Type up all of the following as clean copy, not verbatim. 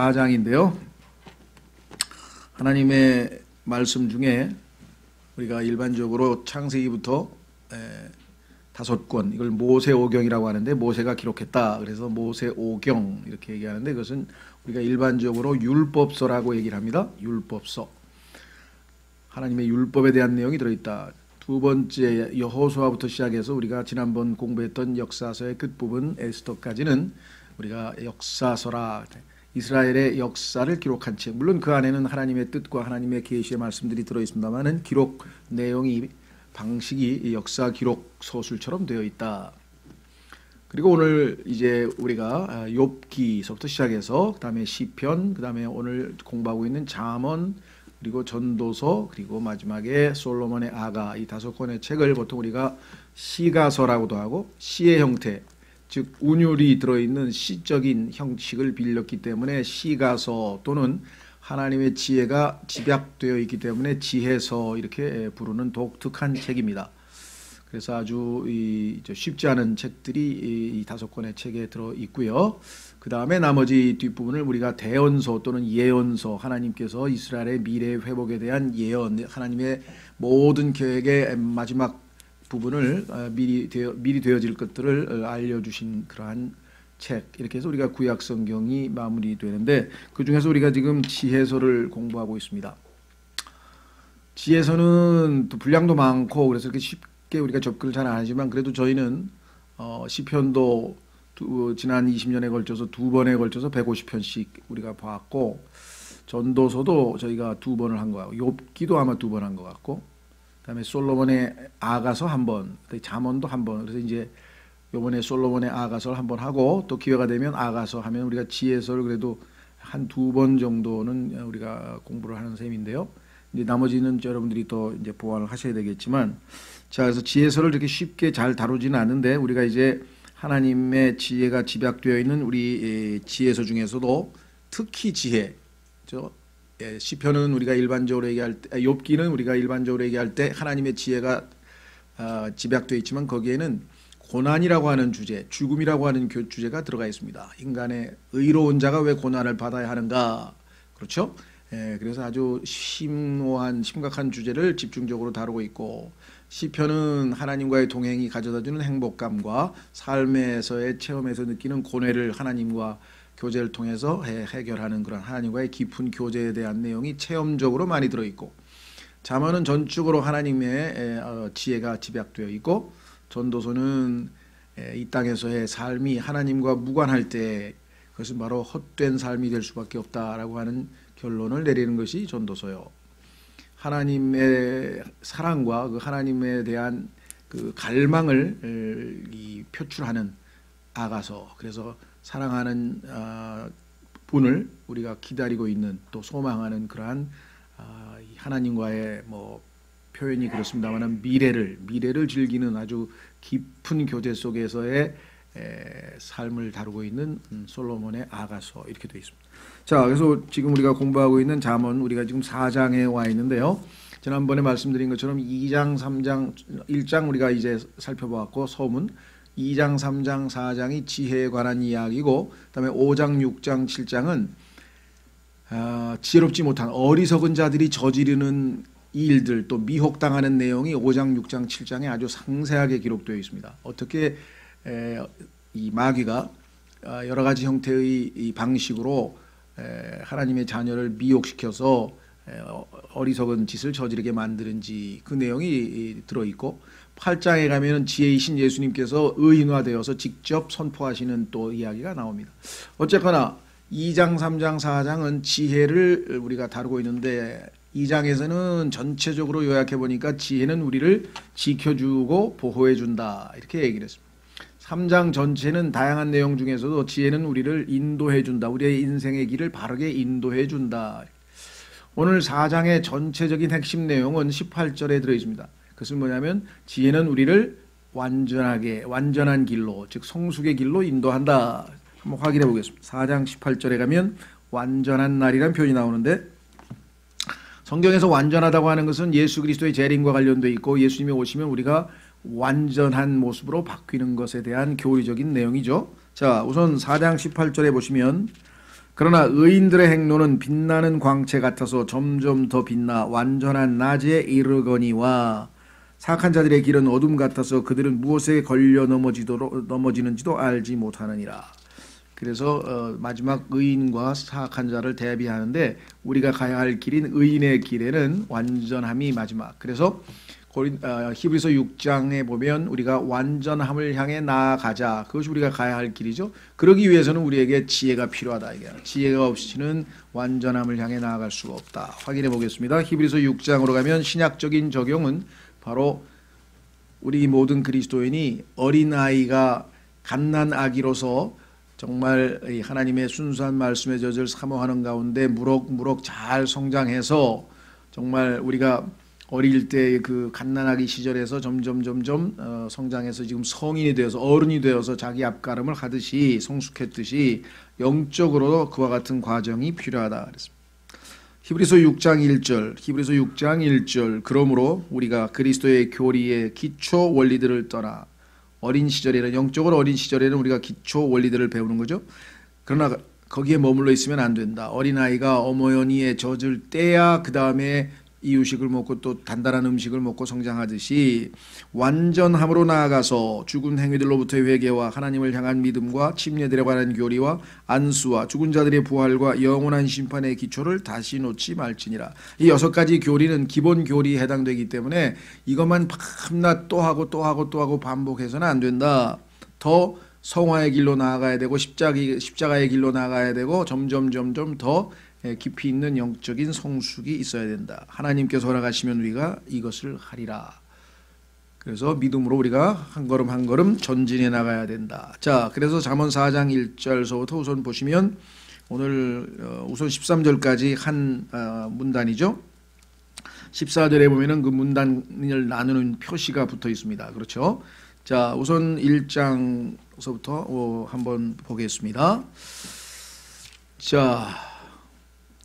4장인데요. 하나님의 말씀 중에 우리가 일반적으로 창세기부터 5권, 이걸 모세오경이라고 하는데, 모세가 기록했다. 그래서 모세오경 이렇게 얘기하는데, 그것은 우리가 일반적으로 율법서라고 얘기를 합니다. 율법서. 하나님의 율법에 대한 내용이 들어있다. 두 번째 여호수아부터 시작해서 우리가 지난번 공부했던 역사서의 끝부분 에스더까지는 우리가 역사서라, 이스라엘의 역사를 기록한 책. 물론 그 안에는 하나님의 뜻과 하나님의 계시의 말씀들이 들어있습니다만은 기록 내용이, 방식이 역사 기록 서술처럼 되어 있다. 그리고 오늘 이제 우리가 욥기서부터 시작해서 그다음에 시편, 그다음에 오늘 공부하고 있는 잠언, 그리고 전도서, 그리고 마지막에 솔로몬의 아가, 이 5권의 책을 보통 우리가 시가서라고도 하고, 시의 형태, 즉 운율이 들어있는 시적인 형식을 빌렸기 때문에 시가서, 또는 하나님의 지혜가 집약되어 있기 때문에 지혜서, 이렇게 부르는 독특한 책입니다. 그래서 아주 쉽지 않은 책들이 이 5권의 책에 들어 있고요. 그 다음에 나머지 뒷부분을 우리가 대언서 또는 예언서, 하나님께서 이스라엘의 미래 회복에 대한 예언, 하나님의 모든 계획의 마지막 부분을 미리 되어질 것들을 알려주신 그러한 책, 이렇게 해서 우리가 구약 성경이 마무리되는데, 그 중에서 우리가 지금 지혜서를 공부하고 있습니다. 지혜서는 또 분량도 많고 그래서 이렇게 쉽게 우리가 접근을 잘 안 하지만, 그래도 저희는 시편도 지난 20년에 걸쳐서 2번에 걸쳐서 150편씩 우리가 봤고, 전도서도 저희가 2번을 한 것 같고, 욥기도 아마 2번 한 것 같고, 그다음에 솔로몬의 아가서 1번, 잠언도 1번. 그래서 이제 이번에 솔로몬의 아가서를 1번 하고, 또 기회가 되면 아가서 하면 우리가 지혜서를 그래도 한 2번 정도는 우리가 공부를 하는 셈인데요. 이제 나머지는 여러분들이 또 이제 보완을 하셔야 되겠지만, 자, 그래서 지혜서를 이렇게 쉽게 잘 다루지는 않는데, 우리가 이제 하나님의 지혜가 집약되어 있는 우리 지혜서 중에서도 특히 지혜, 시편은 우리가 일반적으로 얘기할 때, 욥기는 우리가 일반적으로 얘기할 때 하나님의 지혜가 집약되어 있지만, 거기에는 고난이라고 하는 주제, 죽음이라고 하는 주제가 들어가 있습니다. 인간의 의로운 자가 왜 고난을 받아야 하는가, 그렇죠? 그래서 아주 심각한 주제를 집중적으로 다루고 있고, 시편은 하나님과의 동행이 가져다주는 행복감과 삶에서의 체험에서 느끼는 고뇌를 하나님과 교제를 통해서 해결하는 그런 하나님과의 깊은 교제에 대한 내용이 체험적으로 많이 들어있고, 잠언은 전적으로 하나님의 지혜가 집약되어 있고, 전도서는 이 땅에서의 삶이 하나님과 무관할 때 그것은 바로 헛된 삶이 될 수밖에 없다라고 하는 결론을 내리는 것이 전도서요. 하나님의 사랑과 그 하나님에 대한 그 갈망을 표출하는 아가서. 그래서 사랑하는 분을 우리가 기다리고 있는, 또 소망하는 그러한 하나님과의 표현이 그렇습니다만 미래를 즐기는 아주 깊은 교제 속에서의 삶을 다루고 있는 솔로몬의 아가서, 이렇게 되어 있습니다. 자, 그래서 지금 우리가 공부하고 있는 잠언, 우리가 지금 4장에 와 있는데요. 지난번에 말씀드린 것처럼 2장, 3장, 1장 우리가 이제 살펴보았고, 서문, 2장, 3장, 4장이 지혜에 관한 이야기고, 그다음에 5장, 6장, 7장은 지혜롭지 못한 어리석은 자들이 저지르는 일들, 또 미혹당하는 내용이 5장, 6장, 7장에 아주 상세하게 기록되어 있습니다. 어떻게 이 마귀가 여러 가지 형태의 이 방식으로 하나님의 자녀를 미혹시켜서 어리석은 짓을 저지르게 만드는지, 그 내용이 들어있고, 8장에 가면은 지혜이신 예수님께서 의인화되어서 직접 선포하시는 또 이야기가 나옵니다. 어쨌거나 2장, 3장, 4장은 지혜를 우리가 다루고 있는데, 2장에서는 전체적으로 요약해 보니까 지혜는 우리를 지켜주고 보호해준다, 이렇게 얘기를 했습니다. 3장 전체는 다양한 내용 중에서도 지혜는 우리를 인도해준다, 우리의 인생의 길을 바르게 인도해준다. 오늘 4장의 전체적인 핵심 내용은 18절에 들어있습니다. 그것은 뭐냐면, 지혜는 우리를 완전한 길로, 즉 성숙의 길로 인도한다. 한번 확인해 보겠습니다. 4장 18절에 가면 완전한 날이라는 표현이 나오는데, 성경에서 완전하다고 하는 것은 예수 그리스도의 재림과 관련되어 있고, 예수님이 오시면 우리가 완전한 모습으로 바뀌는 것에 대한 교리적인 내용이죠. 자, 우선 4장 18절에 보시면 그러나 의인들의 행로는 빛나는 광채 같아서 점점 더 빛나 완전한 낮에 이르거니와 사악한 자들의 길은 어둠 같아서 그들은 무엇에 걸려 넘어지는지도 알지 못하느니라. 그래서 마지막 의인과 사악한 자를 대비하는데 우리가 가야 할 길인 의인의 길에는 완전함이 마지막. 그래서 히브리서 6장에 보면 우리가 완전함을 향해 나아가자. 그것이 우리가 가야 할 길이죠. 그러기 위해서는 우리에게 지혜가 필요하다. 이게 지혜가 없이는 완전함을 향해 나아갈 수가 없다. 확인해 보겠습니다. 히브리서 6장으로 가면 신약적인 적용은 바로 우리 모든 그리스도인이 어린아이가 갓난아기로서 정말 하나님의 순수한 말씀의 젖을 사모하는 가운데 무럭무럭 잘 성장해서 정말 우리가 어릴 때 그 갓난아기 시절에서 점점 성장해서 지금 성인이 되어서 어른이 되어서 자기 앞가름을 하듯이 성숙했듯이 영적으로도 그와 같은 과정이 필요하다 그랬습니다. 히브리서 6장 1절 그러므로 우리가 그리스도의 교리의 기초 원리들을 떠나 어린 시절에는 영적으로 어린 시절에는 우리가 기초 원리들을 배우는 거죠. 그러나 거기에 머물러 있으면 안 된다. 어린아이가 어머니의 젖을 떼야 그 다음에 이유식을 먹고 또 단단한 음식을 먹고 성장하듯이 완전함으로 나아가서 죽은 행위들로부터의 회개와 하나님을 향한 믿음과 침례들에 관한 교리와 안수와 죽은 자들의 부활과 영원한 심판의 기초를 다시 놓지 말지니라. 이 6가지 교리는 기본 교리에 해당되기 때문에 이것만 밤낮 또 하고 반복해서는 안 된다. 더 성화의 길로 나아가야 되고 십자가의 길로 나아가야 되고 점점 더 깊이 있는 영적인 성숙이 있어야 된다. 하나님께서 허락하시면 우리가 이것을 하리라. 그래서 믿음으로 우리가 한 걸음 한 걸음 전진해 나가야 된다. 자, 그래서 잠언 4장 1절서부터 우선 보시면 오늘 우선 13절까지 한 문단이죠. 14절에 보면은 그 문단을 나누는 표시가 붙어 있습니다. 그렇죠? 자, 우선 1장서부터 한번 보겠습니다. 자,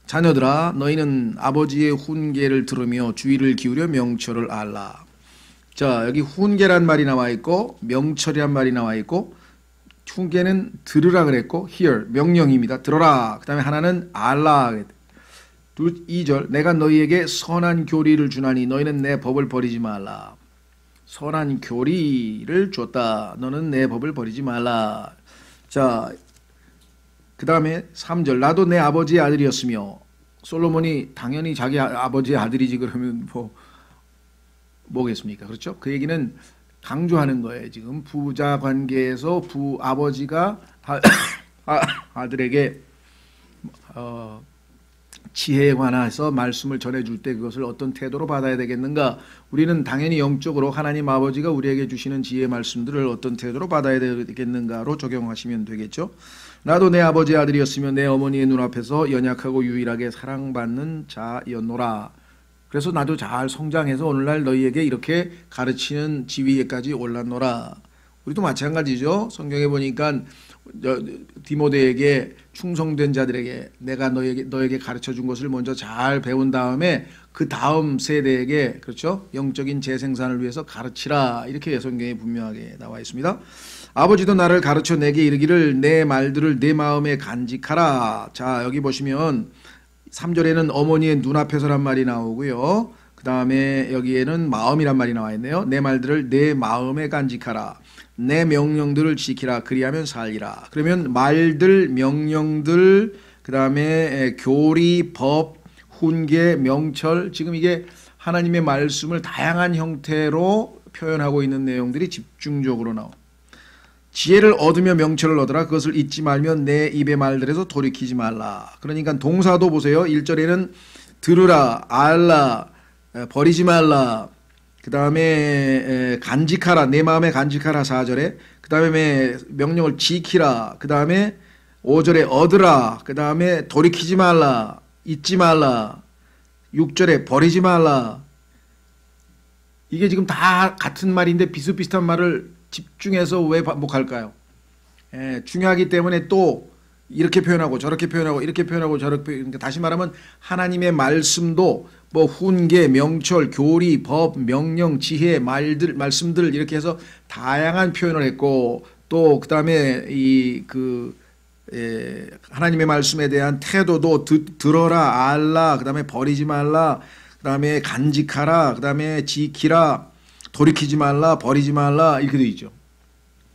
자녀들아 너희는 아버지의 훈계를 들으며 주의를 기울여 명철을 알라. 자, 여기 훈계란 말이 나와 있고 명철이란 말이 나와 있고 훈계는 들으라 그랬고 hear 명령입니다. 들어라. 그 다음에 하나는 알라. 2절 내가 너희에게 선한 교리를 주나니 너희는 내 법을 버리지 말라. 선한 교리를 줬다. 너는 내 법을 버리지 말라. 자, 그 다음에 3절 나도 내 아버지의 아들이었으며 솔로몬이 당연히 자기 아버지의 아들이지 그러면 뭐겠습니까? 그렇죠? 그 얘기는 강조하는 거예요. 지금 부자 관계에서 아버지가 아들에게 지혜에 관해서 말씀을 전해줄 때 그것을 어떤 태도로 받아야 되겠는가? 우리는 당연히 영적으로 하나님 아버지가 우리에게 주시는 지혜의 말씀들을 어떤 태도로 받아야 되겠는가로 적용하시면 되겠죠. 나도 내 아버지의 아들이었으며 내 어머니의 눈앞에서 연약하고 유일하게 사랑받는 자였노라. 그래서 나도 잘 성장해서 오늘날 너희에게 이렇게 가르치는 지위에까지 올랐노라. 우리도 마찬가지죠. 성경에 보니까 디모데에게 충성된 자들에게 내가 너에게 가르쳐 준 것을 먼저 잘 배운 다음에 그 다음 세대에게 그렇죠? 영적인 재생산을 위해서 가르치라. 이렇게 성경에 분명하게 나와 있습니다. 아버지도 나를 가르쳐 내게 이르기를 내 말들을 내 마음에 간직하라. 자, 여기 보시면 3절에는 어머니의 눈앞에서란 말이 나오고요. 그 다음에 여기에는 마음이란 말이 나와 있네요. 내 말들을 내 마음에 간직하라. 내 명령들을 지키라. 그리하면 살리라. 그러면 말들, 명령들, 그 다음에 교리, 법, 훈계, 명철, 지금 이게 하나님의 말씀을 다양한 형태로 표현하고 있는 내용들이 집중적으로 나옵니다. 지혜를 얻으며 명철을 얻으라. 그것을 잊지 말면 내 입의 말들에서 돌이키지 말라. 그러니까 동사도 보세요. 1절에는 들으라, 알라, 버리지 말라. 그 다음에 간직하라. 내 마음에 간직하라. 4절에. 그 다음에 명령을 지키라. 그 다음에 5절에 얻으라. 그 다음에 돌이키지 말라. 잊지 말라. 6절에 버리지 말라. 이게 지금 다 같은 말인데 비슷비슷한 말을 집중해서 왜 반복할까요? 중요하기 때문에 또 이렇게 표현하고 저렇게 표현하고 이렇게 표현하고 저렇게 그러니까 다시 말하면 하나님의 말씀도 뭐 훈계, 명철, 교리, 법, 명령, 지혜, 말씀들 이렇게 해서 다양한 표현을 했고 또 그 다음에 하나님의 말씀에 대한 태도도 들어라, 알라, 그 다음에 버리지 말라, 그 다음에 간직하라, 그 다음에 지키라, 돌이키지 말라, 버리지 말라, 이렇게 되어 있죠.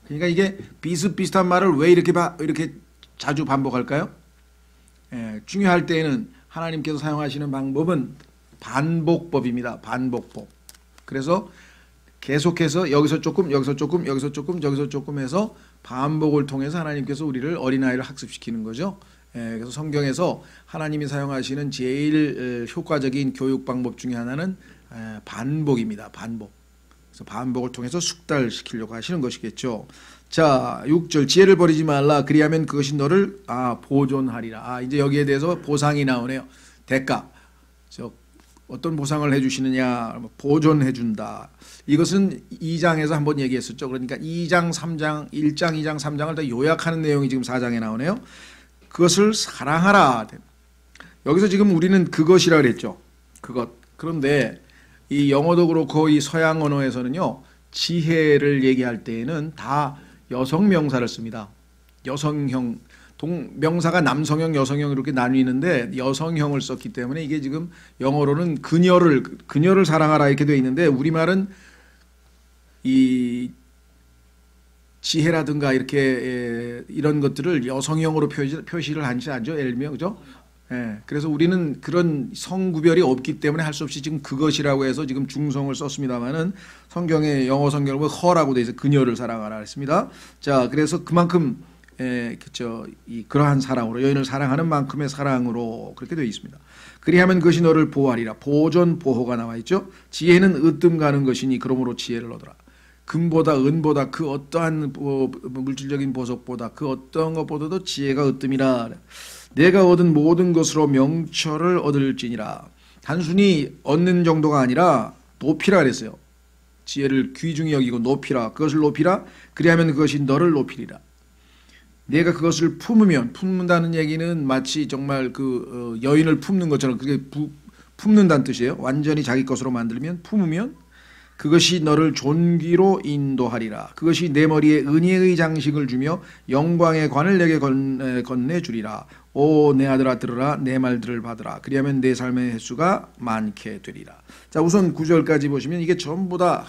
그러니까 이게 비슷비슷한 말을 왜 이렇게 자주 반복할까요? 중요할 때에는 하나님께서 사용하시는 방법은 반복법입니다. 반복법. 그래서 계속해서 여기서 조금, 여기서 조금, 여기서 조금, 여기서 조금 해서 반복을 통해서 하나님께서 우리를 어린아이를 학습시키는 거죠. 그래서 성경에서 하나님이 사용하시는 제일 효과적인 교육 방법 중에 하나는 반복입니다. 반복. 그래서 반복을 통해서 숙달시키려고 하시는 것이겠죠. 자, 6절 지혜를 버리지 말라. 그리하면 그것이 너를 보존하리라. 이제 여기에 대해서 보상이 나오네요. 대가. 어떤 보상을 해주시느냐. 보존해준다. 이것은 2장에서 한번 얘기했었죠. 그러니까 2장, 3장, 1장, 2장, 3장을 다 요약하는 내용이 지금 4장에 나오네요. 그것을 사랑하라. 여기서 지금 우리는 그것이라 그랬죠. 그것. 그런데 이 영어도 그렇고 이 서양 언어에서는요. 지혜를 얘기할 때에는 다 여성 명사를 씁니다. 여성형. 명사가 남성형, 여성형 이렇게 나뉘는데 여성형을 썼기 때문에 이게 지금 영어로는 그녀를 사랑하라 이렇게 되어 있는데 우리말은 이 지혜라든가 이렇게 이런 것들을 여성형으로 표시를 하지 않죠. 예를 들면 그죠? 그래서 우리는 그런 성구별이 없기 때문에 할 수 없이 지금 그것이라고 해서 지금 중성을 썼습니다만은 성경에 영어 성경을 보면 허라고 돼 있어서 그녀를 사랑하라 했습니다. 자, 그래서 그만큼 그렇죠. 그러한 사랑으로 여인을 사랑하는 만큼의 사랑으로 그렇게 되어 있습니다. 그리하면 그것이 너를 보호하리라. 보존 보호가 나와 있죠. 지혜는 으뜸 가는 것이니 그러므로 지혜를 얻어라. 금보다 은보다 그 어떠한 물질적인 보석보다 그 어떠한 것보다도 지혜가 으뜸이라. 내가 얻은 모든 것으로 명철을 얻을지니라. 단순히 얻는 정도가 아니라 높이라 그랬어요. 지혜를 귀중히 여기고 높이라. 그것을 높이라. 그리하면 그것이 너를 높이리라. 내가 그것을 품는다는 얘기는 마치 정말 그 여인을 품는 것처럼 그게 품는다는 뜻이에요. 완전히 자기 것으로 만들면 품으면 그것이 너를 존귀로 인도하리라. 그것이 내 머리에 은혜의 장식을 주며 영광의 관을 내게 건네주리라. 오 내 아들아 들으라. 내 말들을 받으라. 그리하면 내 삶의 횟수가 많게 되리라. 자, 우선 9절까지 보시면 이게 전부 다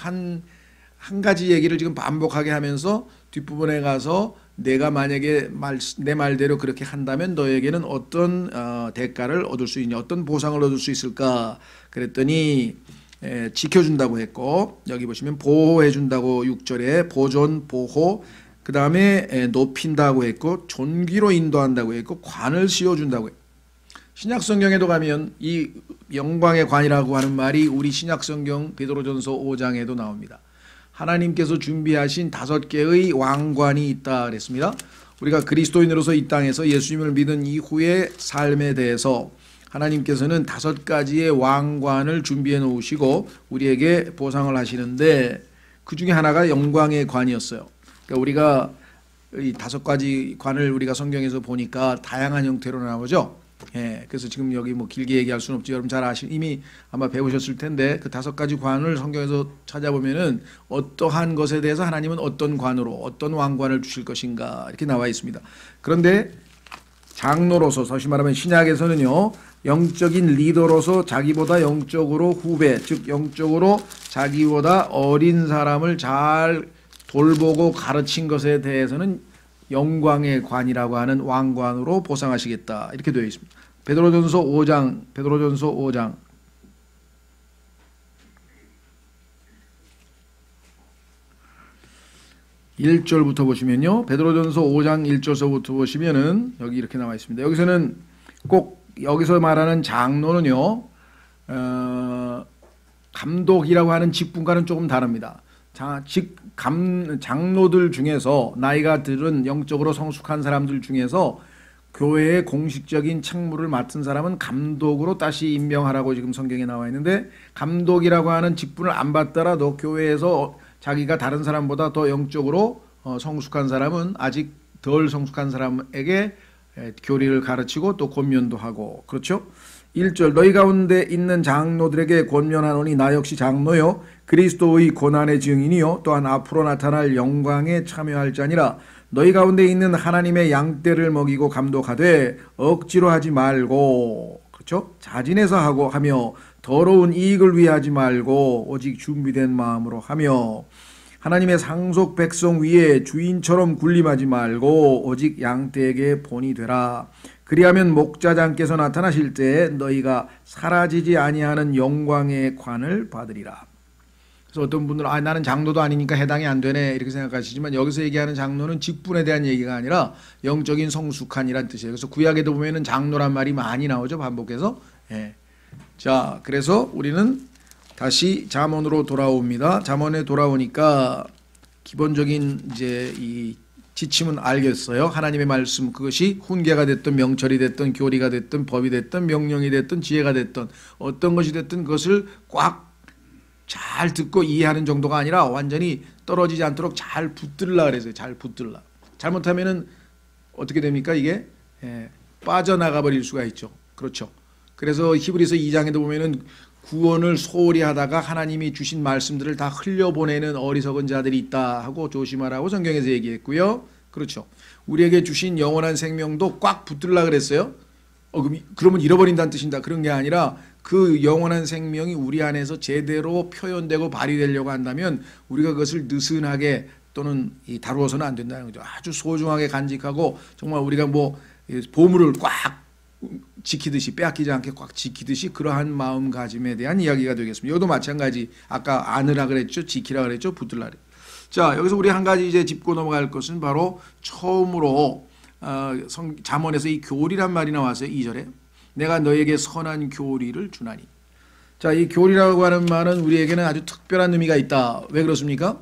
한 가지 얘기를 지금 반복하게 하면서 뒷부분에 가서 내가 만약에 내 말대로 그렇게 한다면 너에게는 어떤 대가를 얻을 수 있냐, 어떤 보상을 얻을 수 있을까 그랬더니 지켜준다고 했고, 여기 보시면 보호해준다고 6절에 보존, 보호, 그 다음에 높인다고 했고, 존귀로 인도한다고 했고, 관을 씌워준다고 했고. 신약성경에도 가면 이 영광의 관이라고 하는 말이 우리 신약성경 베드로전서 5장에도 나옵니다. 하나님께서 준비하신 5개의 왕관이 있다 그랬습니다. 우리가 그리스도인으로서 이 땅에서 예수님을 믿은 이후의 삶에 대해서 하나님께서는 5가지의 왕관을 준비해 놓으시고 우리에게 보상을 하시는데 그 중에 하나가 영광의 관이었어요. 그러니까 우리가 이 5가지 관을 우리가 성경에서 보니까 다양한 형태로 나오죠. 그래서 지금 여기 뭐 길게 얘기할 수는 없죠. 여러분 잘 이미 아마 배우셨을 텐데 그 5가지 관을 성경에서 찾아보면은 어떠한 것에 대해서 하나님은 어떤 관으로 어떤 왕관을 주실 것인가 이렇게 나와 있습니다. 그런데 장로로서 다시 말하면 신약에서는요 영적인 리더로서 자기보다 영적으로 후배 즉 영적으로 자기보다 어린 사람을 잘 돌보고 가르친 것에 대해서는 영광의 관이라고 하는 왕관으로 보상하시겠다 이렇게 되어 있습니다. 베드로전서 5장 1절부터 보시면요. 베드로전서 5장 1절서부터 보시면은 여기 이렇게 나와 있습니다. 여기서는 꼭 여기서 말하는 장로는요. 감독이라고 하는 직분과는 조금 다릅니다. 장로들 중에서 나이가 들은 영적으로 성숙한 사람들 중에서 교회의 공식적인 책무를 맡은 사람은 감독으로 다시 임명하라고 지금 성경에 나와 있는데 감독이라고 하는 직분을 안 받더라도 교회에서 자기가 다른 사람보다 더 영적으로 성숙한 사람은 아직 덜 성숙한 사람에게 교리를 가르치고 또 권면도 하고 그렇죠? 1절 너희 가운데 있는 장로들에게 권면하노니 나 역시 장로요 그리스도의 고난의 증인이요 또한 앞으로 나타날 영광에 참여할 자니라 너희 가운데 있는 하나님의 양떼를 먹이고 감독하되 억지로 하지 말고, 그렇죠? 자진해서 하고 하며 더러운 이익을 위해 하지 말고 오직 준비된 마음으로 하며 하나님의 상속 백성 위에 주인처럼 군림하지 말고 오직 양떼에게 본이 되라. 그리하면 목자장께서 나타나실 때 너희가 사라지지 아니하는 영광의 관을 받으리라. 그래서 어떤 분들은 나는 장로도 아니니까 해당이 안 되네 이렇게 생각하시지만, 여기서 얘기하는 장로는 직분에 대한 얘기가 아니라 영적인 성숙한이란 뜻이에요. 그래서 구약에도 보면은 장로란 말이 많이 나오죠, 반복해서. 예. 자, 그래서 우리는 다시 잠언으로 돌아옵니다. 잠언에 돌아오니까 기본적인 이제 이 지침은 알겠어요. 하나님의 말씀, 그것이 훈계가 됐든 명철이 됐든 교리가 됐든 법이 됐든 명령이 됐든 지혜가 됐든 어떤 것이 됐든 그것을 꽉 잘 듣고 이해하는 정도가 아니라 완전히 떨어지지 않도록 잘 붙들라 그랬어요. 잘 붙들라. 잘못하면은 어떻게 됩니까? 이게 빠져나가 버릴 수가 있죠. 그렇죠. 그래서 히브리서 2장에도 보면은 구원을 소홀히 하다가 하나님이 주신 말씀들을 다 흘려보내는 어리석은 자들이 있다 하고 조심하라고 성경에서 얘기했고요. 그렇죠. 우리에게 주신 영원한 생명도 꽉 붙들라 그랬어요. 그러면 잃어버린다는 뜻인다. 그런 게 아니라 그 영원한 생명이 우리 안에서 제대로 표현되고 발휘되려고 한다면 우리가 그것을 느슨하게 또는 다루어서는 안 된다는 거죠. 아주 소중하게 간직하고 정말 우리가 뭐 보물을 꽉 지키듯이, 빼앗기지 않게 꽉 지키듯이 그러한 마음가짐에 대한 이야기가 되겠습니다. 이것도 마찬가지. 아까 안으라 그랬죠, 지키라 그랬죠, 붙들라 그랬죠. 자, 여기서 우리 한 가지 이제 짚고 넘어갈 것은 바로 처음으로 잠언에서 이 교리란 말이 나왔어요. 2절에 내가 너에게 선한 교리를 주나니. 자, 이 교리라고 하는 말은 우리에게는 아주 특별한 의미가 있다. 왜 그렇습니까?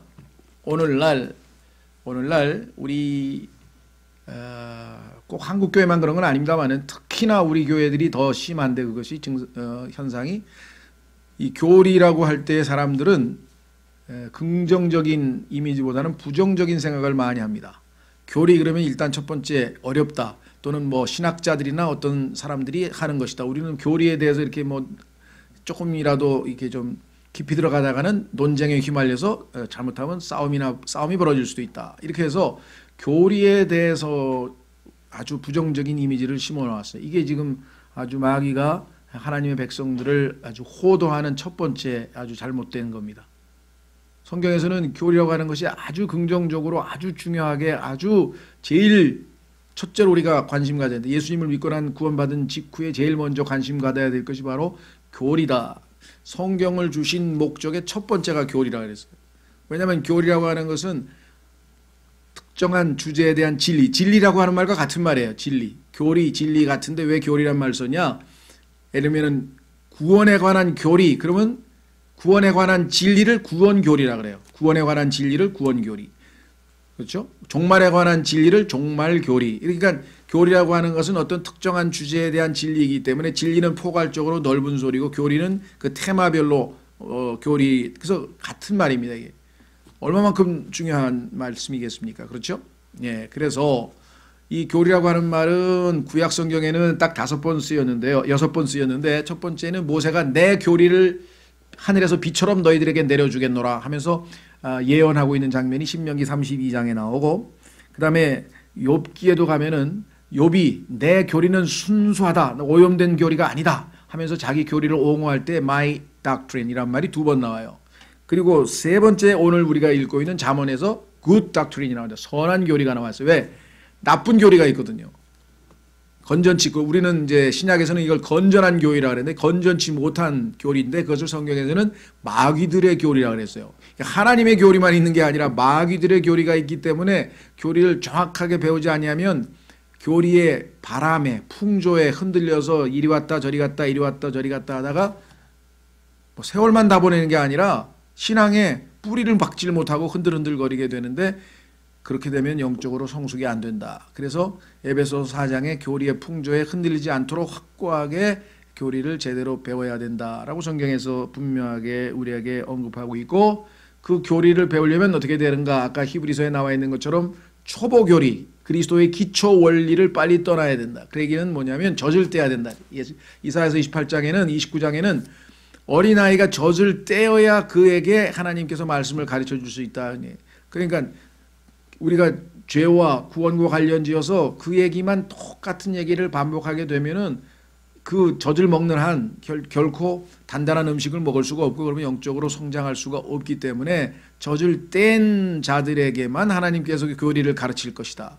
오늘날 우리 꼭 한국 교회만 그런 건 아닙니다만은 특히나 우리 교회들이 더 심한데, 그것이 현상이 이 교리라고 할 때 사람들은 긍정적인 이미지보다는 부정적인 생각을 많이 합니다. 교리 그러면 일단 첫 번째 어렵다, 또는 뭐 신학자들이나 어떤 사람들이 하는 것이다. 우리는 교리에 대해서 이렇게 뭐 조금이라도 이렇게 좀 깊이 들어가다가는 논쟁에 휘말려서 잘못하면 싸움이 벌어질 수도 있다. 이렇게 해서 교리에 대해서 아주 부정적인 이미지를 심어놨어요. 이게 지금 아주 마귀가 하나님의 백성들을 아주 호도하는 첫 번째 아주 잘못된 겁니다. 성경에서는 교리라고 하는 것이 아주 긍정적으로, 아주 중요하게, 아주 제일 첫째로 우리가 관심 가져야 되는데, 예수님을 믿고 난 구원받은 직후에 제일 먼저 관심 가져야 될 것이 바로 교리다. 성경을 주신 목적의 첫 번째가 교리라 그랬어요. 왜냐하면 교리라고 하는 것은 특정한 주제에 대한 진리라고 하는 말과 같은 말이에요. 진리, 교리, 진리 같은데 왜 교리란 말 썼냐? 예를 들면 구원에 관한 교리, 그러면 구원에 관한 진리를 구원교리라 그래요. 구원에 관한 진리를 구원교리. 그렇죠? 종말에 관한 진리를 종말교리. 그러니까 교리라고 하는 것은 어떤 특정한 주제에 대한 진리이기 때문에 진리는 포괄적으로 넓은 소리고 교리는 그 테마별로 교리. 그래서 같은 말입니다. 이게 얼마만큼 중요한 말씀이겠습니까? 그렇죠? 예, 그래서 이 교리라고 하는 말은 구약 성경에는 딱 5번 쓰였는데요. 6번 쓰였는데, 첫 번째는 모세가 내 교리를 하늘에서 비처럼 너희들에게 내려주겠노라 하면서 예언하고 있는 장면이 신명기 32장에 나오고, 그 다음에 욥기에도 가면은 욥이 내 교리는 순수하다, 오염된 교리가 아니다 하면서 자기 교리를 옹호할 때 my doctrine 이란 말이 2번 나와요. 그리고 세 번째 오늘 우리가 읽고 있는 잠언에서 good doctrine이 나옵니다. 선한 교리가 나왔어요. 왜? 나쁜 교리가 있거든요. 건전치, 우리는 이제 신약에서는 이걸 건전한 교리라 그랬는데, 건전치 못한 교리인데 그것을 성경에서는 마귀들의 교리라 그랬어요. 하나님의 교리만 있는 게 아니라 마귀들의 교리가 있기 때문에 교리를 정확하게 배우지 아니하면 교리의 바람에, 풍조에 흔들려서 이리 왔다 저리 갔다 이리 왔다 저리 갔다 하다가 뭐 세월만 다 보내는 게 아니라 신앙에 뿌리를 박질 못하고 흔들흔들거리게 되는데, 그렇게 되면 영적으로 성숙이 안 된다. 그래서 에베소서 4장의 교리의 풍조에 흔들리지 않도록 확고하게 교리를 제대로 배워야 된다라고 성경에서 분명하게 우리에게 언급하고 있고, 그 교리를 배우려면 어떻게 되는가? 아까 히브리서에 나와 있는 것처럼 초보 교리, 그리스도의 기초 원리를 빨리 떠나야 된다. 그 얘기는 뭐냐면 젖을 떼야 된다. 이사야서 28장에는 29장에는 어린아이가 젖을 떼어야 그에게 하나님께서 말씀을 가르쳐 줄 수 있다. 그러니까 우리가 죄와 구원과 관련지어서 그 얘기만 똑같은 얘기를 반복하게 되면은 그 젖을 먹는 한 결코 단단한 음식을 먹을 수가 없고 그러면 영적으로 성장할 수가 없기 때문에 젖을 뗀 자들에게만 하나님께서 교리를 가르칠 것이다.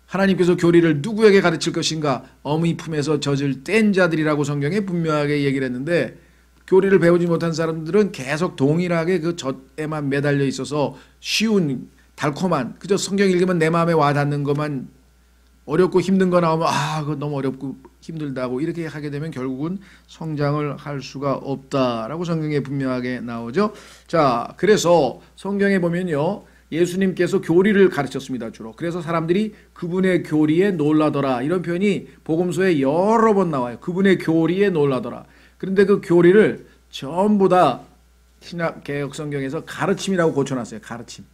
하나님께서 교리를 누구에게 가르칠 것인가? 어미 품에서 젖을 뗀 자들이라고 성경에 분명하게 얘기를 했는데 교리를 배우지 못한 사람들은 계속 동일하게 그 젖에만 매달려 있어서 쉬운 달콤한 그저 성경 읽으면 내 마음에 와닿는 것만 어렵고 힘든 거 나오면 그거 너무 어렵고 힘들다고 이렇게 하게 되면 결국은 성장을 할 수가 없다라고 성경에 분명하게 나오죠. 자, 그래서 성경에 보면요. 예수님께서 교리를 가르쳤습니다. 주로. 그래서 사람들이 그분의 교리에 놀라더라. 이런 표현이 복음서에 여러 번 나와요. 그분의 교리에 놀라더라. 그런데 그 교리를 전부 다 신약 개혁 성경에서 가르침이라고 고쳐놨어요. 가르침.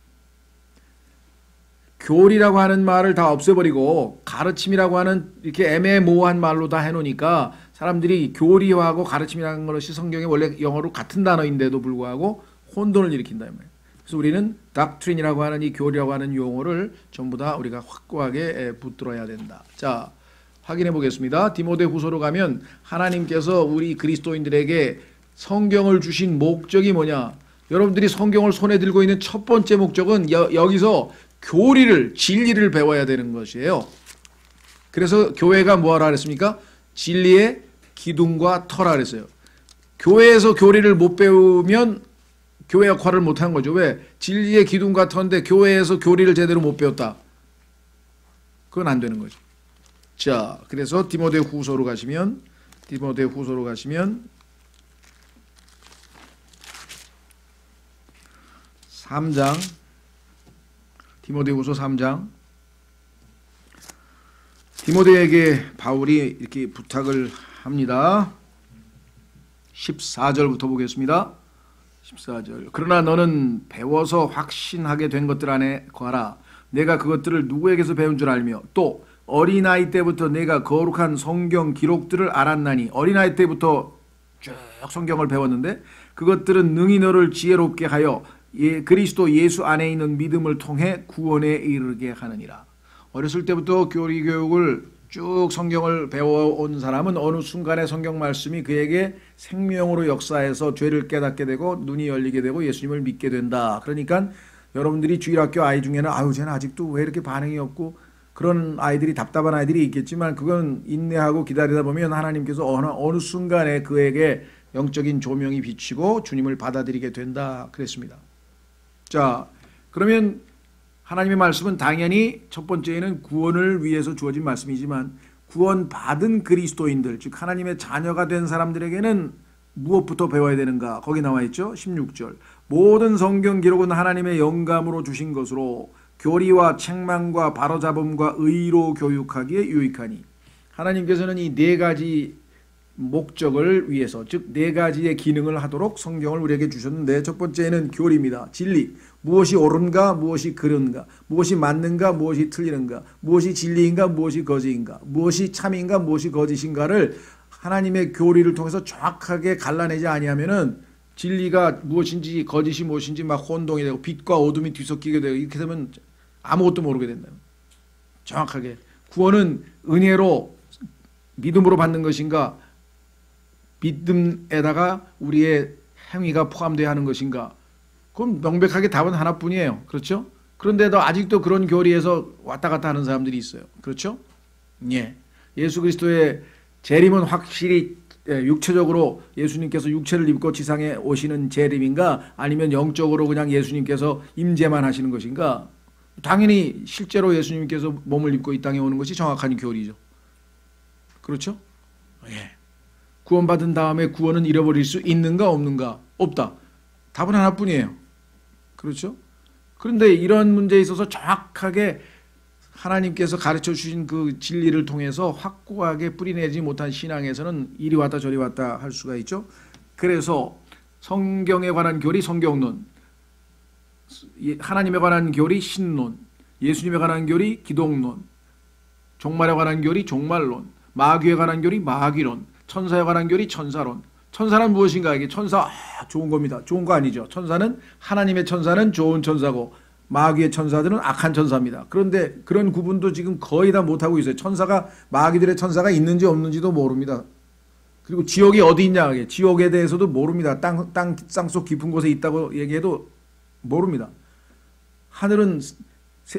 교리라고 하는 말을 다 없애버리고 가르침이라고 하는 이렇게 애매모호한 말로 다 해놓으니까 사람들이 교리하고 가르침이라는 것이 성경에 원래 영어로 같은 단어인데도 불구하고 혼돈을 일으킨다. 그래서 우리는 doctrine이라고 하는 이 교리라고 하는 용어를 전부 다 우리가 확고하게 붙들어야 된다. 자, 확인해 보겠습니다. 디모데 후서로 가면 하나님께서 우리 그리스도인들에게 성경을 주신 목적이 뭐냐? 여러분들이 성경을 손에 들고 있는 첫 번째 목적은 여기서 교리를, 진리를 배워야 되는 것이에요. 그래서 교회가 뭐하라 그랬습니까? 진리의 기둥과 터라 그랬어요. 교회에서 교리를 못 배우면 교회 역할을 못한 거죠. 왜? 진리의 기둥과 터인데 교회에서 교리를 제대로 못 배웠다. 그건 안 되는 거죠. 자, 그래서 디모데 후서로 가시면 3장 디모데후서 3장 디모데에게 바울이 이렇게 부탁을 합니다. 14절부터 보겠습니다. 14절. 그러나 너는 배워서 확신하게 된 것들 안에 거하라. 내가 그것들을 누구에게서 배운 줄 알며 또 어린아이 때부터 내가 거룩한 성경 기록들을 알았나니 어린아이 때부터 쭉 성경을 배웠는데 그것들은 능히 너를 지혜롭게 하여 그리스도 예수 안에 있는 믿음을 통해 구원에 이르게 하느니라. 어렸을 때부터 교리 교육을 쭉 성경을 배워온 사람은 어느 순간에 성경 말씀이 그에게 생명으로 역사해서 죄를 깨닫게 되고 눈이 열리게 되고 예수님을 믿게 된다. 그러니까 여러분들이 주일학교 아이 중에는 쟤는 아직도 왜 이렇게 반응이 없고 그런 아이들이 답답한 아이들이 있겠지만 그건 인내하고 기다리다 보면 하나님께서 어느 순간에 그에게 영적인 조명이 비치고 주님을 받아들이게 된다. 그랬습니다. 자, 그러면 하나님의 말씀은 당연히 첫 번째는 구원을 위해서 주어진 말씀이지만 구원받은 그리스도인들, 즉 하나님의 자녀가 된 사람들에게는 무엇부터 배워야 되는가? 거기 나와 있죠. 16절. 모든 성경 기록은 하나님의 영감으로 주신 것으로 교리와 책망과 바로잡음과 의로 교육하기에 유익하니. 하나님께서는 이 네 가지 목적을 위해서, 즉 네 가지의 기능을 하도록 성경을 우리에게 주셨는데 첫 번째는 교리입니다. 진리. 무엇이 옳은가, 무엇이 그른가, 무엇이 맞는가, 무엇이 틀리는가, 무엇이 진리인가, 무엇이 거짓인가, 무엇이 참인가, 무엇이 거짓인가를 하나님의 교리를 통해서 정확하게 갈라내지 아니하면은 진리가 무엇인지 거짓이 무엇인지 막 혼동이 되고 빛과 어둠이 뒤섞이게 되고 이렇게 되면 아무것도 모르게 된다. 정확하게 구원은 은혜로 믿음으로 받는 것인가, 믿음에다가 우리의 행위가 포함되어야 하는 것인가? 그럼 명백하게 답은 하나뿐이에요. 그렇죠? 그런데도 아직도 그런 교리에서 왔다 갔다 하는 사람들이 있어요. 그렇죠? 예. 예수 그리스도의 재림은 확실히 육체적으로 예수님께서 육체를 입고 지상에 오시는 재림인가 아니면 영적으로 그냥 예수님께서 임재만 하시는 것인가? 당연히 실제로 예수님께서 몸을 입고 이 땅에 오는 것이 정확한 교리죠. 그렇죠? 예. 구원받은 다음에 구원은 잃어버릴 수 있는가 없는가? 없다. 답은 하나뿐이에요. 그렇죠? 그런데 이런 문제에 있어서 정확하게 하나님께서 가르쳐 주신 그 진리를 통해서 확고하게 뿌리내지 못한 신앙에서는 이리 왔다 저리 왔다 할 수가 있죠. 그래서 성경에 관한 교리 성경론, 하나님에 관한 교리 신론, 예수님에 관한 교리 기독론, 종말에 관한 교리 종말론, 마귀에 관한 교리 마귀론, 천사에 관한 교리 천사론. 천사는 무엇인가? 이게 천사 좋은 겁니다. 좋은 거 아니죠. 천사는 하나님의 천사는 좋은 천사고 마귀의 천사들은 악한 천사입니다. 그런데 그런 구분도 지금 거의 다 못하고 있어요. 천사가 마귀들의 천사가 있는지 없는지도 모릅니다. 그리고 지옥이 어디 있냐, 지옥에 대해서도 모릅니다. 땅속 깊은 곳에 있다고 얘기해도 모릅니다. 하늘은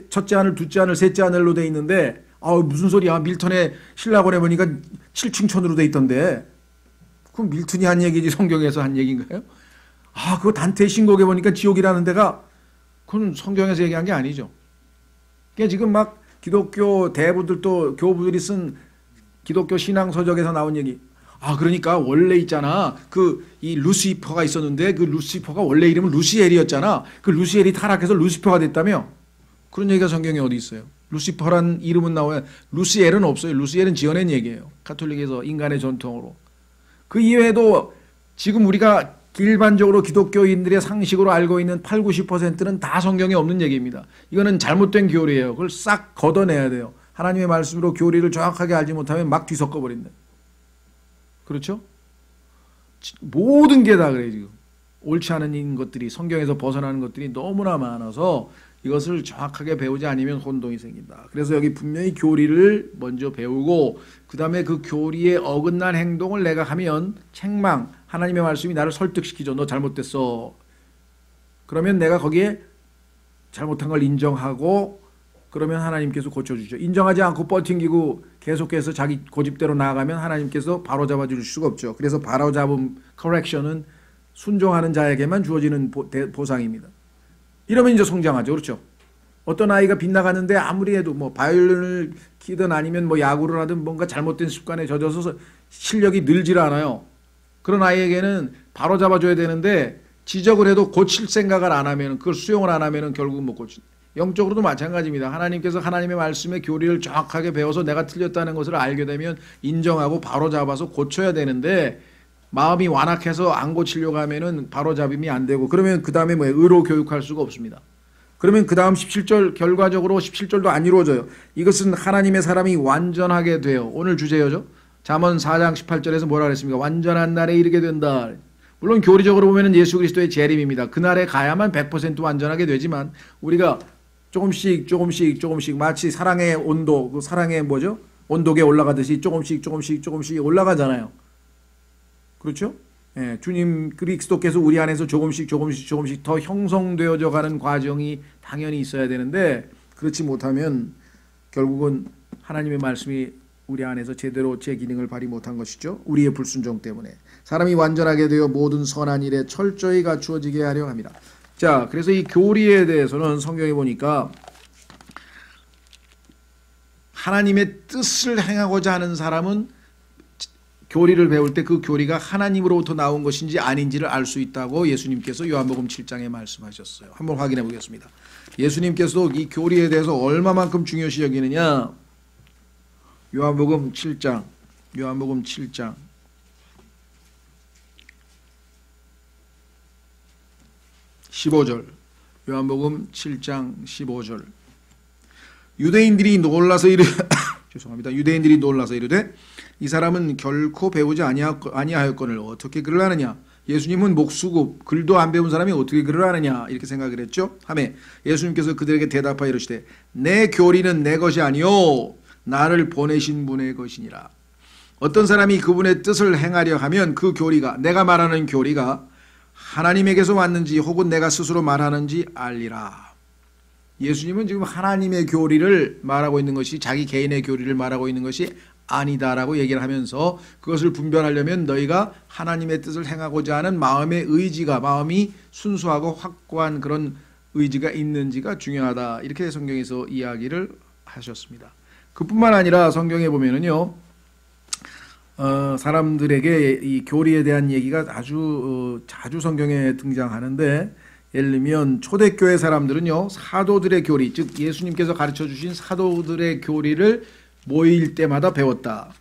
첫째 하늘, 둘째 하늘, 셋째 하늘로 돼 있는데 무슨 소리야. 밀턴의 신라권에 보니까 7층천으로 돼 있던데. 그럼 밀턴이 한 얘기지 성경에서 한 얘기인가요? 그거 단테의 신곡에 보니까 지옥이라는 데가 그건 성경에서 얘기한 게 아니죠. 그러니까 지금 막 기독교 대부들도 교부들이 쓴 기독교 신앙서적에서 나온 얘기. 그러니까 원래 있잖아. 이 루시퍼가 있었는데 그 루시퍼가 원래 이름은 루시엘이었잖아. 그 루시엘이 타락해서 루시퍼가 됐다며? 그런 얘기가 성경에 어디 있어요? 루시퍼란 이름은 나와요. 루시엘은 없어요. 루시엘은 지어낸 얘기예요. 가톨릭에서 인간의 전통으로. 그 이외에도 지금 우리가 일반적으로 기독교인들의 상식으로 알고 있는 8, 90%는 다 성경에 없는 얘기입니다. 이거는 잘못된 교리예요. 그걸 싹 걷어내야 돼요. 하나님의 말씀으로 교리를 정확하게 알지 못하면 막 뒤섞어 버린다. 그렇죠? 모든 게 다 그래요. 지금 옳지 않은 것들이, 성경에서 벗어나는 것들이 너무나 많아서 이것을 정확하게 배우지 않으면 혼동이 생긴다. 그래서 여기 분명히 교리를 먼저 배우고 그 다음에 그 교리에 어긋난 행동을 내가 하면 책망, 하나님의 말씀이 나를 설득시키죠. 너 잘못됐어. 그러면 내가 거기에 잘못한 걸 인정하고 그러면 하나님께서 고쳐주죠. 인정하지 않고 버팅기고 계속해서 자기 고집대로 나아가면 하나님께서 바로잡아 줄 수가 없죠. 그래서 바로잡음, correction은 순종하는 자에게만 주어지는 보상입니다. 이러면 이제 성장하죠. 그렇죠? 어떤 아이가 빗나가는데 아무리 해도 바이올린을 키든 아니면 야구를 하든 뭔가 잘못된 습관에 젖어서 실력이 늘질 않아요. 그런 아이에게는 바로잡아줘야 되는데 지적을 해도 고칠 생각을 안 하면, 그걸 수용을 안 하면 결국 못 고친다. 영적으로도 마찬가지입니다. 하나님께서 하나님의 말씀의 교리를 정확하게 배워서 내가 틀렸다는 것을 알게 되면 인정하고 바로잡아서 고쳐야 되는데 마음이 완악해서 안 고치려고 하면은 바로잡음이 안 되고 그러면 그 다음에 의로 교육할 수가 없습니다. 그러면 그 다음 17절 결과적으로 17절도 안 이루어져요. 이것은 하나님의 사람이 완전하게 돼요. 오늘 주제죠. 잠언 4장 18절에서 뭐라 그랬습니까? 완전한 날에 이르게 된다. 물론 교리적으로 보면은 예수 그리스도의 재림입니다. 그날에 가야만 100% 완전하게 되지만 우리가 조금씩 마치 사랑의 온도, 그 사랑의 온도계 올라가듯이 조금씩 올라가잖아요. 그렇죠? 예, 주님 그리스도께서 우리 안에서 조금씩 더 형성되어져 가는 과정이 당연히 있어야 되는데 그렇지 못하면 결국은 하나님의 말씀이 우리 안에서 제대로 제 기능을 발휘 못한 것이죠. 우리의 불순종 때문에. 사람이 완전하게 되어 모든 선한 일에 철저히 갖추어지게 하려 합니다. 자, 그래서 이 교리에 대해서는 성경에 보니까 하나님의 뜻을 행하고자 하는 사람은 교리를 배울 때 그 교리가 하나님으로부터 나온 것인지 아닌지를 알 수 있다고 예수님께서 요한복음 7장에 말씀하셨어요. 한번 확인해 보겠습니다. 예수님께서도 이 교리에 대해서 얼마만큼 중요시 여기느냐. 요한복음 7장 15절. 요한복음 7장 15절. 유대인들이 놀라서 이르되 이 사람은 결코 배우지 아니하였거늘 어떻게 글을 하느냐. 예수님은 목수고 글도 안 배운 사람이 어떻게 글을 하느냐 이렇게 생각을 했죠. 하매 예수님께서 그들에게 대답하여 이르시되 내 교리는 내 것이 아니요 나를 보내신 분의 것이니라. 어떤 사람이 그분의 뜻을 행하려 하면 그 교리가, 내가 말하는 교리가 하나님에게서 왔는지 혹은 내가 스스로 말하는지 알리라. 예수님은 지금 하나님의 교리를 말하고 있는 것이 자기 개인의 교리를 말하고 있는 것이 아니다라고 얘기를 하면서 그것을 분별하려면 너희가 하나님의 뜻을 행하고자 하는 마음의 의지가, 마음이 순수하고 확고한 그런 의지가 있는지가 중요하다. 이렇게 성경에서 이야기를 하셨습니다. 그뿐만 아니라 성경에 보면은요, 사람들에게 이 교리에 대한 얘기가 아주 자주 성경에 등장하는데, 예를 들면 초대교회 사람들은요, 사도들의 교리, 즉 예수님께서 가르쳐 주신 사도들의 교리를 모일 때마다 배웠다.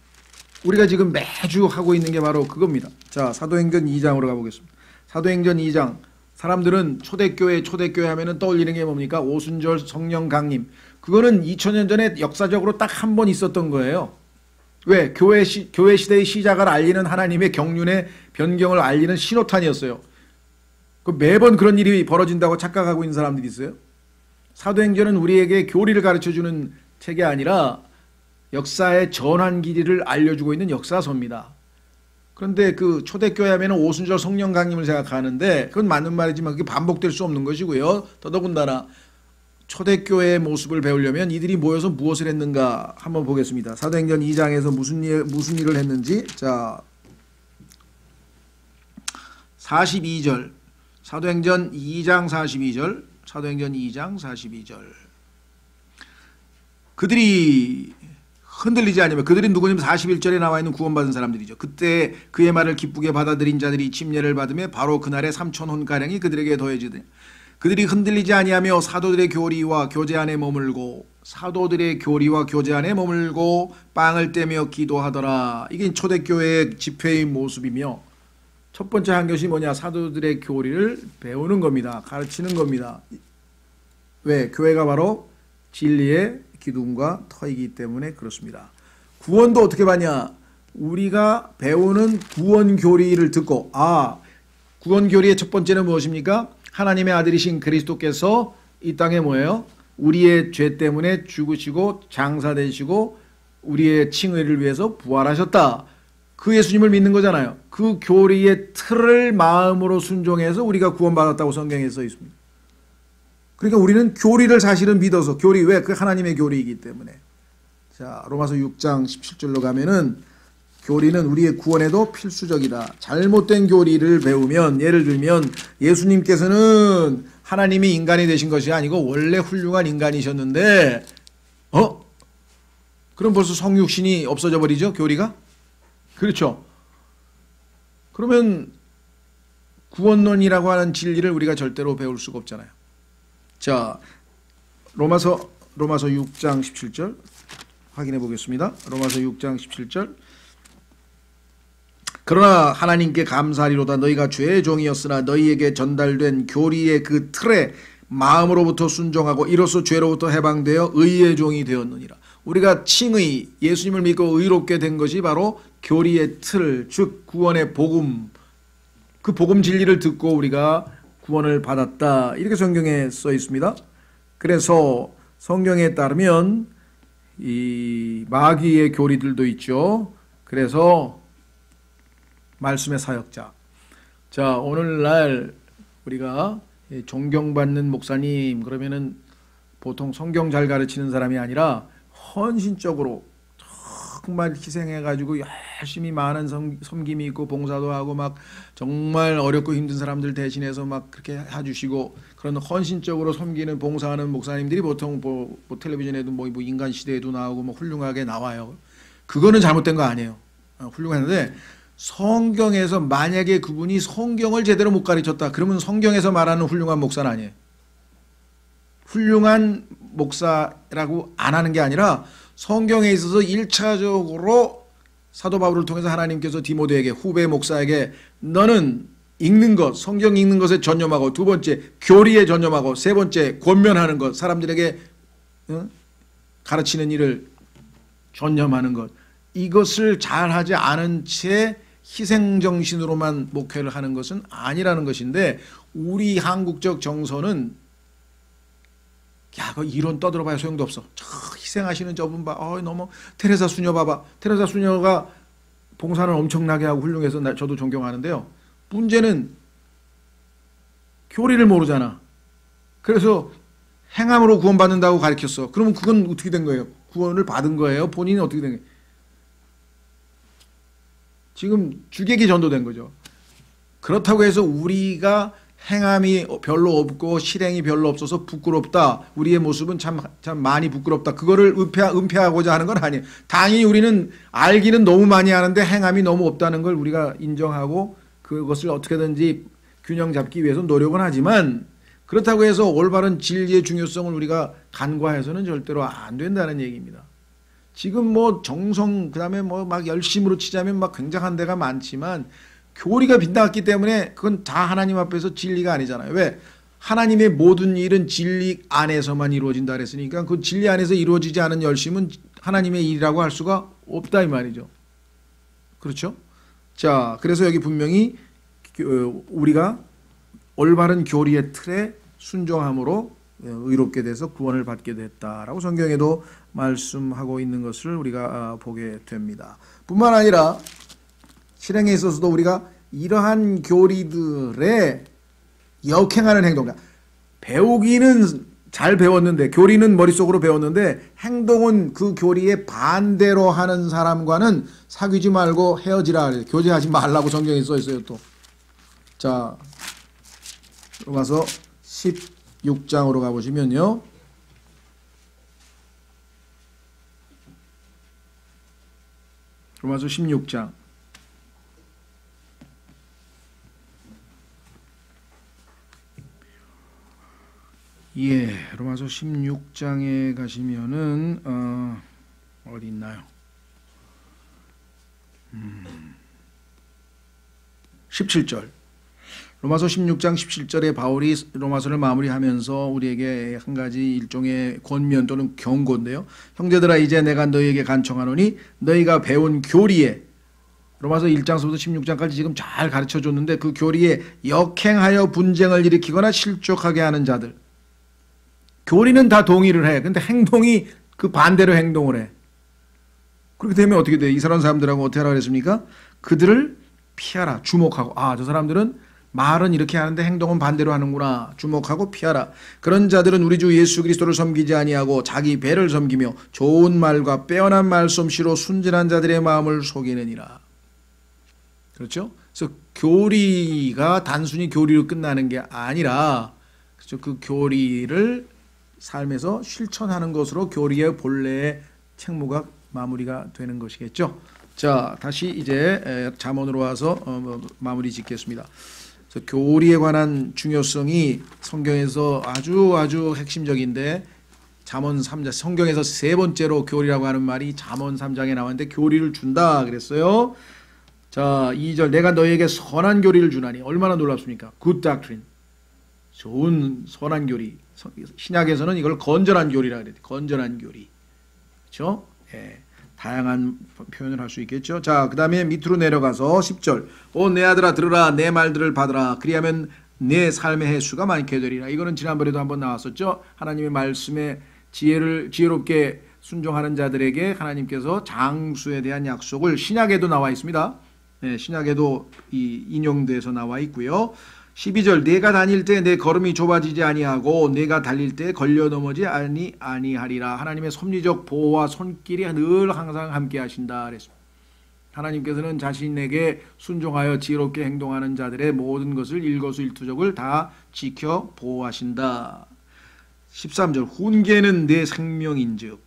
우리가 지금 매주 하고 있는 게 바로 그겁니다. 자, 사도행전 2장으로 가보겠습니다. 사도행전 2장. 사람들은 초대교회 하면은 떠올리는 게 뭡니까? 오순절 성령 강림. 그거는 2000년 전에 역사적으로 딱 한 번 있었던 거예요. 왜? 교회 시대의 시작을 알리는 하나님의 경륜의 변경을 알리는 신호탄이었어요. 매번 그런 일이 벌어진다고 착각하고 있는 사람들이 있어요. 사도행전은 우리에게 교리를 가르쳐주는 책이 아니라 역사의 전환기를 알려주고 있는 역사서입니다. 그런데 그 초대교회 하면 오순절 성령 강림을 생각하는데 그건 맞는 말이지만 그게 반복될 수 없는 것이고요. 더더군다나 초대교회의 모습을 배우려면 이들이 모여서 무엇을 했는가 한번 보겠습니다. 사도행전 2장에서 무슨 일을 했는지. 자, 42절. 사도행전 2장 42절. 사도행전 2장 42절. 그들이 흔들리지 않으면, 그들이 누구냐면 41절에 나와 있는 구원받은 사람들이죠. 그때 그의 말을 기쁘게 받아들인 자들이 침례를 받으며 바로 그날에 3,000혼가량이 그들에게 더해지더니 그들이 흔들리지 아니하며 사도들의 교리와 교제 안에 머물고 빵을 떼며 기도하더라. 이게 초대교회의 집회의 모습이며, 첫 번째 한 것이 뭐냐? 사도들의 교리를 배우는 겁니다. 가르치는 겁니다. 왜? 교회가 바로 진리의 기둥과 터이기 때문에 그렇습니다. 구원도 어떻게 받냐? 우리가 배우는 구원 교리를 듣고, 구원 교리의 첫 번째는 무엇입니까? 하나님의 아들이신 그리스도께서 이 땅에 뭐예요? 우리의 죄 때문에 죽으시고 장사되시고 우리의 칭의를 위해서 부활하셨다. 그 예수님을 믿는 거잖아요. 그 교리의 틀을 마음으로 순종해서 우리가 구원받았다고 성경에 써 있습니다. 그러니까 우리는 교리를 사실은 믿어서, 교리, 왜? 그 하나님의 교리이기 때문에. 자, 로마서 6장 17절로 가면은 교리는 우리의 구원에도 필수적이다. 잘못된 교리를 배우면, 예를 들면 예수님께서는 하나님이 인간이 되신 것이 아니고 원래 훌륭한 인간이셨는데, 그럼 벌써 성육신이 없어져 버리죠, 교리가? 그렇죠. 그러면 구원론이라고 하는 진리를 우리가 절대로 배울 수가 없잖아요. 자, 로마서 6장 17절 확인해 보겠습니다. 로마서 6장 17절. 그러나 하나님께 감사하리로다. 너희가 죄의 종이었으나 너희에게 전달된 교리의 그 틀에 마음으로부터 순종하고 이로써 죄로부터 해방되어 의의 종이 되었느니라. 우리가 칭의, 예수님을 믿고 의롭게 된 것이 바로 교리의 틀, 즉 구원의 복음, 그 복음 진리를 듣고 우리가 구원을 받았다. 이렇게 성경에 써 있습니다. 그래서 성경에 따르면 이 마귀의 교리들도 있죠. 그래서 말씀의 사역자. 자, 오늘날 우리가 존경받는 목사님 그러면은 보통 성경 잘 가르치는 사람이 아니라 헌신적으로 정말 희생해가지고 열심히 많은 섬김이 있고 봉사도 하고 막 정말 어렵고 힘든 사람들 대신해서 막 그렇게 해주시고 그런 헌신적으로 섬기는 봉사하는 목사님들이 보통 뭐 텔레비전에도 뭐 인간 시대에도 나오고 뭐 훌륭하게 나와요. 그거는 잘못된 거 아니에요. 훌륭한데 성경에서 만약에 그분이 성경을 제대로 못 가르쳤다 그러면 성경에서 말하는 훌륭한 목사는 아니에요. 훌륭한 목사라고 안 하는 게 아니라 성경에 있어서 1차적으로 사도 바울을 통해서 하나님께서 디모데에게, 후배 목사에게 너는 읽는 것, 성경 읽는 것에 전념하고, 두 번째 교리에 전념하고, 세 번째 권면하는 것, 사람들에게 가르치는 일을 전념하는 것, 이것을 잘하지 않은 채 희생정신으로만 목회를 하는 것은 아니라는 것인데, 우리 한국적 정서는 그 이론 떠들어봐야 소용도 없어. 희생하시는 저분 봐. 너무 테레사 수녀 봐봐. 테레사 수녀가 봉사는 엄청나게 하고 훌륭해서 저도 존경하는데요. 문제는 교리를 모르잖아. 그래서 행함으로 구원받는다고 가르쳤어. 그러면 그건 어떻게 된 거예요? 구원을 받은 거예요? 본인이 어떻게 된 거예요? 지금 주객이 전도된 거죠. 그렇다고 해서 우리가 행함이 별로 없고 실행이 별로 없어서 부끄럽다. 우리의 모습은 참 많이 부끄럽다. 그거를 은폐하고자 하는 건 아니에요. 당연히 우리는 알기는 너무 많이 하는데 행함이 너무 없다는 걸 우리가 인정하고 그것을 어떻게든지 균형 잡기 위해서 노력은 하지만, 그렇다고 해서 올바른 진리의 중요성을 우리가 간과해서는 절대로 안 된다는 얘기입니다. 지금 뭐 정성, 그 다음에 뭐 막 열심으로 치자면 막 굉장한 데가 많지만 교리가 빗나갔기 때문에 그건 다 하나님 앞에서 진리가 아니잖아요. 왜? 하나님의 모든 일은 진리 안에서만 이루어진다 그랬으니까 그 진리 안에서 이루어지지 않은 열심은 하나님의 일이라고 할 수가 없다 이 말이죠. 그렇죠? 자, 그래서 여기 분명히 우리가 올바른 교리의 틀에 순종함으로 의롭게 돼서 구원을 받게 됐다라고 성경에도 말씀하고 있는 것을 우리가 보게 됩니다. 뿐만 아니라 실행에 있어서도 우리가 이러한 교리들에 역행하는 행동, 배우기는 잘 배웠는데, 교리는 머릿속으로 배웠는데 행동은 그 교리에 반대로 하는 사람과는 사귀지 말고 헤어지라, 교제하지 말라고 성경에 써 있어요. 또 자, 로마서 16장으로 가보시면요, 로마서 16장 로마서 16장에 가시면은 어디 있나요? 17절. 로마서 16장 17절에 바울이 로마서를 마무리하면서 우리에게 한 가지 일종의 권면 또는 경고인데요. 형제들아, 이제 내가 너희에게 간청하노니 너희가 배운 교리에, 로마서 1장서부터 16장까지 지금 잘 가르쳐줬는데 그 교리에 역행하여 분쟁을 일으키거나 실족하게 하는 자들, 교리는 다 동의를 해. 근데 행동이 그 반대로 행동을 해. 그렇게 되면 어떻게 돼? 이스라엘 사람들하고 어떻게 하라 그랬습니까? 그들을 피하라. 주목하고, 저 사람들은 말은 이렇게 하는데 행동은 반대로 하는구나. 주목하고 피하라. 그런 자들은 우리 주 예수 그리스도를 섬기지 아니하고 자기 배를 섬기며 좋은 말과 빼어난 말솜씨로 순진한 자들의 마음을 속이느니라. 그렇죠? 그래서 교리가 단순히 교리로 끝나는 게 아니라, 그렇죠? 그 교리를 삶에서 실천하는 것으로 교리의 본래의 책무가 마무리가 되는 것이겠죠. 자, 다시 이제 잠언으로 와서 마무리 짓겠습니다. 그래서 교리에 관한 중요성이 성경에서 아주 핵심적인데, 잠언 3장, 성경에서 세 번째로 교리라고 하는 말이 잠언 3장에 나왔는데, 교리를 준다 그랬어요. 자, 2절, 내가 너희에게 선한 교리를 주나니. 얼마나 놀랍습니까? Good doctrine. 좋은 선한 교리. 신약에서는 이걸 건전한 교리라 그래요. 건전한 교리. 그렇죠? 다양한 표현을 할 수 있겠죠. 자, 그 다음에 밑으로 내려가서 10절. 내 아들아 들으라, 내 말들을 받으라. 그리하면 내 삶의 횟수가 많게 되리라. 이거는 지난번에도 한번 나왔었죠. 하나님의 말씀에 지혜롭게 순종하는 자들에게 하나님께서 장수에 대한 약속을 신약에도 나와 있습니다. 신약에도 인용돼서 나와 있고요. 12절, 내가 다닐 때 내 걸음이 좁아지지 아니하고 내가 달릴 때 걸려 넘어지 아니하리라. 하나님의 섭리적 보호와 손길이 늘 항상 함께 하신다 그랬습니다. 하나님께서는 자신에게 순종하여 지혜롭게 행동하는 자들의 모든 것을 일거수일투족을 다 지켜 보호하신다. 13절, 훈계는 내 생명인즉.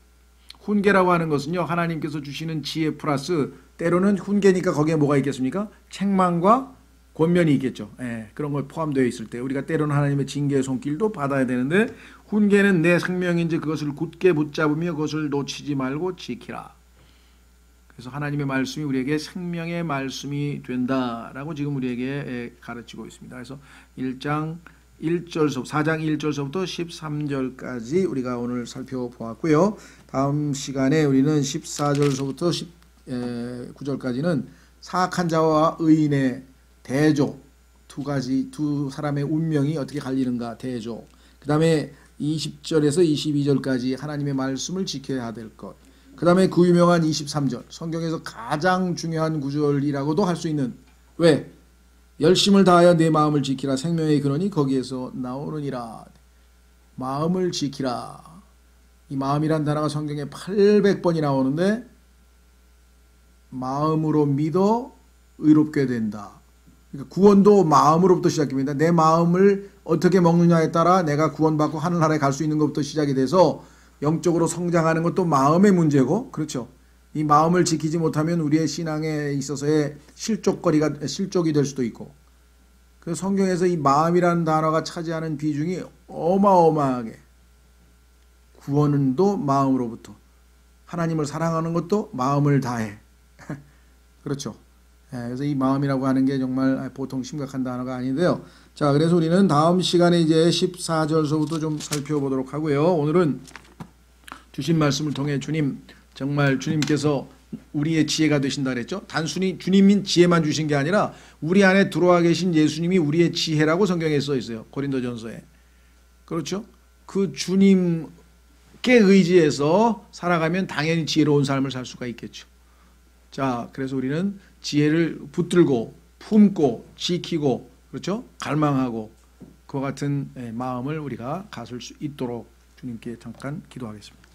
훈계라고 하는 것은요, 하나님께서 주시는 지혜 플러스, 때로는 훈계니까 거기에 뭐가 있겠습니까? 책망과 권면이 있겠죠. 그런 걸 포함되어 있을 때 우리가 때로는 하나님의 징계의 손길도 받아야 되는데, 훈계는 내 생명인지 그것을 굳게 붙잡으며 그것을 놓치지 말고 지키라. 그래서 하나님의 말씀이 우리에게 생명의 말씀이 된다라고 지금 우리에게 가르치고 있습니다. 그래서 4장 1절서부터 13절까지 우리가 오늘 살펴보았고요. 다음 시간에 우리는 14절서부터 19절까지는 사악한 자와 의인의 대조, 두 사람의 운명이 어떻게 갈리는가, 대조. 그 다음에 20절에서 22절까지 하나님의 말씀을 지켜야 될 것. 그 다음에 그 유명한 23절, 성경에서 가장 중요한 구절이라고도 할 수 있는, 왜? 열심을 다하여 내 마음을 지키라. 생명의 근원이 거기에서 나오느니라. 마음을 지키라. 이 마음이란 단어가 성경에 800번이 나오는데, 마음으로 믿어 의롭게 된다. 그러니까 구원도 마음으로부터 시작됩니다. 내 마음을 어떻게 먹느냐에 따라 내가 구원받고 하늘나라에 갈 수 있는 것부터 시작이 돼서 영적으로 성장하는 것도 마음의 문제고, 그렇죠. 이 마음을 지키지 못하면 우리의 신앙에 있어서의 실족이 될 수도 있고, 그래서 성경에서 이 마음이라는 단어가 차지하는 비중이 어마어마하게, 구원도 마음으로부터, 하나님을 사랑하는 것도 마음을 다해. 그렇죠. 그래서 이 마음이라고 하는 게 정말 보통 심각한 단어가 아닌데요. 자, 그래서 우리는 다음 시간에 이제 14절서부터 좀 살펴보도록 하고요. 오늘은 주신 말씀을 통해 정말 주님께서 우리의 지혜가 되신다 그랬죠. 단순히 주님인 지혜만 주신 게 아니라 우리 안에 들어와 계신 예수님이 우리의 지혜라고 성경에 써 있어요. 고린도전서에. 그렇죠. 그 주님께 의지해서 살아가면 당연히 지혜로운 삶을 살 수가 있겠죠. 자, 그래서 우리는 지혜를 붙들고 품고 지키고 그렇죠? 갈망하고 그와 같은 마음을 우리가 가질 수 있도록 주님께 잠깐 기도하겠습니다.